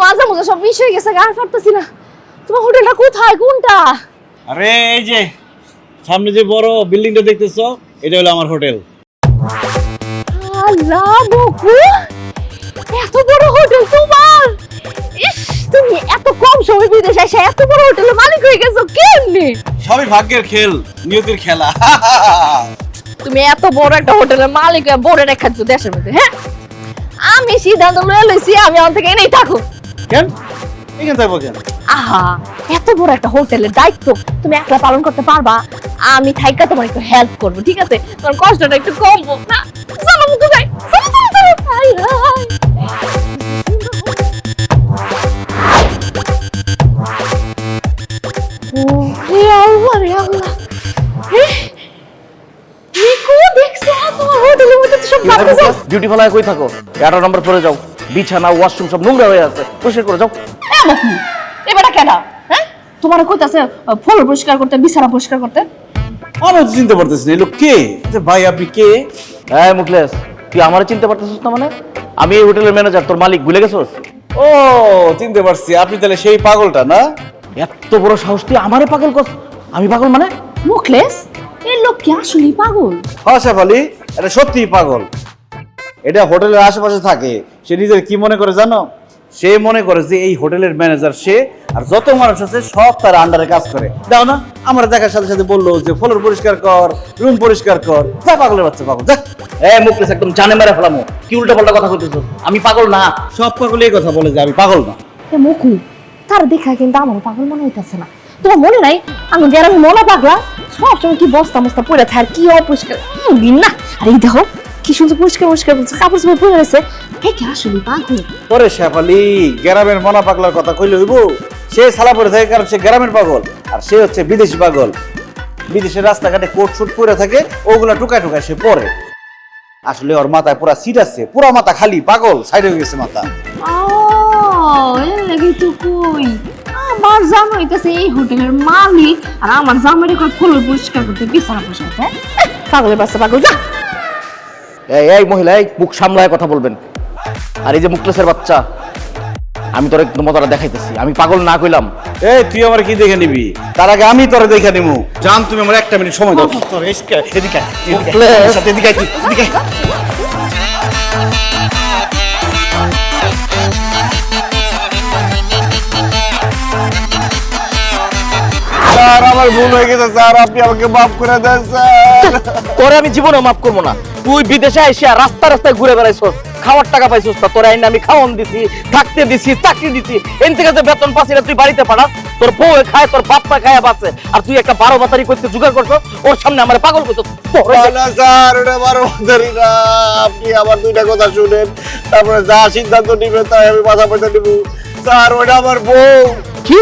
মাঝে মাঝে সব মিশ হয়ে গেছে, আর পারতেছি না। তোমার হোটেলটা কোথায়, কোনটা? আরে এই যে সামনে যে বড় বিল্ডিংটা দেখতেছো, এটা হলো আমার হোটেল। আল্লাহ বকু, এত বড় হোটেল তোমার! ইস, তুমি এত কম সময় বিদেশে এসে এত বড় হোটেলের মালিক হয়ে গেছো কেমনে? সবই ভাগ্যের খেল, নিয়তির খেলা। তুমি এত বড় একটা হোটেলের মালিক হয়ে বড় রেখাচ্ছ দেশের মধ্যে, হ্যাঁ? আমি সিদ্ধান্ত লয়ে লইছি আমি আমার থেকে এনেই থাকো। কেন এখানে থাকবো কেন? আহা, এত বড় একটা হোটেলের দায়িত্ব তুমি একলা পালন করতে পারবা? আমি থাইকা তোমার একটু হেল্প করবো, ঠিক আছে? তোমার কষ্টটা একটু কমবো না? চলো মুখে যাই, চলো চলো চলো। হাই হাই, ও হে আল্লাহ রে আল্লাহ। নিকো দেখছো তোমার হোটেলের মধ্যে তো সব বাচ্চা। বিউটি পার্লারে কই থাকো? 11 নম্বর ফ্লোরে যাও। বিছানা ওয়াশরুম সব নোংরা হয়ে আছে, পরিষ্কার করে যাও। এবারে কেন, হ্যাঁ? তোমার কইতাছে ফ্লোর পরিষ্কার করতে, বিছানা পরিষ্কার করতে। আমি তো চিনতে পারতেছি না, এই লোক কে? আচ্ছা ভাই আপনি কে? হ্যাঁ মুখলেস, তুই আমারে চিনতে পারতেছিস না? মানে আমি এই হোটেলের ম্যানেজার, তোর মালিক, ভুলে গেছিস? ও চিনতে পারছি, আপনি তাহলে সেই পাগলটা না? এত বড় সাহস, তুই আমারে পাগল কর? আমি পাগল মানে? মুখলেস, এই লোক কি আসলেই পাগল? হ্যাঁ শেফালি, এটা সত্যিই পাগল। এটা হোটেলের আশেপাশে থাকে, সে নিজের কি মনে করে জানো? সে মনে করে যে এই হোটেলের ম্যানেজার সে, আর যত মানুষ আছে সব তার আন্ডারে কাজ করে। দাও না, আমার দেখার সাথে সাথে বললো যে ফ্লোর পরিষ্কার কর, রুম পরিষ্কার কর। যা পাগলের বাচ্চা পাগল, যা। মুখলেস একদম জানে মেরে ফেলামো। কি উল্টা পাল্টা কথা কইতেছিস? আমি পাগল না। সব পাগল এই কথা বলে যে আমি পাগল না। এ মুকু, তার দেখা কিন্তু আমার পাগল মনে হইতাছে না। তোমার মনে নাই আমি গ্রামে মনে পাগলা সবসময় কি বস্তা মস্তা পড়ে থাকে, আর কি অপরিষ্কার দিন না। আর এই দেখো কি সুন্দর পরিষ্কার পরিষ্কার কাপড় চোপড় পরে রয়েছে। হে কি আসলে পাগল? ওরে শেফালি, গ্রামের মনা পাগলার কথা কইলে হইব? সে সালা পরে থাকে কারণ সে গ্রামের পাগল, আর সে হচ্ছে বিদেশি পাগল। বিদেশের রাস্তাঘাটে কোট শুট পরে থাকে, ওগুলা টুকায় টুকায় সে পরে। আসলে ওর মাথায় পুরা সিট আছে, পুরা মাথা খালি, পাগল সাইড হয়ে গেছে মাথা। ও এর লাগি তো কই আমার জানো হইতাছে এই হোটেলের মালিক, আর আমার জামাইরে কই ফ্লোর পরিষ্কার করতে, বিছানা পরিষ্কার করতে। পাগলের বাচ্চা পাগল, যা। এই মহিলা, এই মুখ সামলায় কথা বলবেন। আর এই যে মুখলেসের বাচ্চা, আমি তোর একদম মজাটা দেখাইতেছি। আমি পাগল না কইলাম? এই তুই আমার কি দেখে নিবি? তার আগে আমি তোরে দেখে নিবো। জান তুমি আমার একটা মিনিট সময় দাও। এদিকে মুখলেস, এদিকে এদিকে। স্যার আমার ভুল হয়ে গেছে স্যার, আপনি আমাকে মাফ করে দেন স্যার। তোরে আমি জীবনে মাফ করবো না। তুই বিদেশে আইসা রাস্তা রাস্তায় ঘুরে বেড়াইছস, খাওয়ার টাকা পাইছস না। তোর আইন আমি খাওয়ান দিছি, থাকতে দিছি, চাকরি দিছি। এন থেকে যে বেতন পাচ্ছি না, তুই বাড়িতে পাঠাস, তোর বউ খায়, তোর বাপ মা খায় বাঁচে, আর তুই একটা 12 বাতারি করতে জোগাড় করছো। ওর সামনে আমার পাগল করছো। না স্যার, ওটা 12 বাতারি না। আপনি আমার দুইটা কথা শুনেন, তারপরে যা সিদ্ধান্ত নিবেন তাই আমি মাথা পয়সা নিব। স্যার ওটা আমার বউ। কি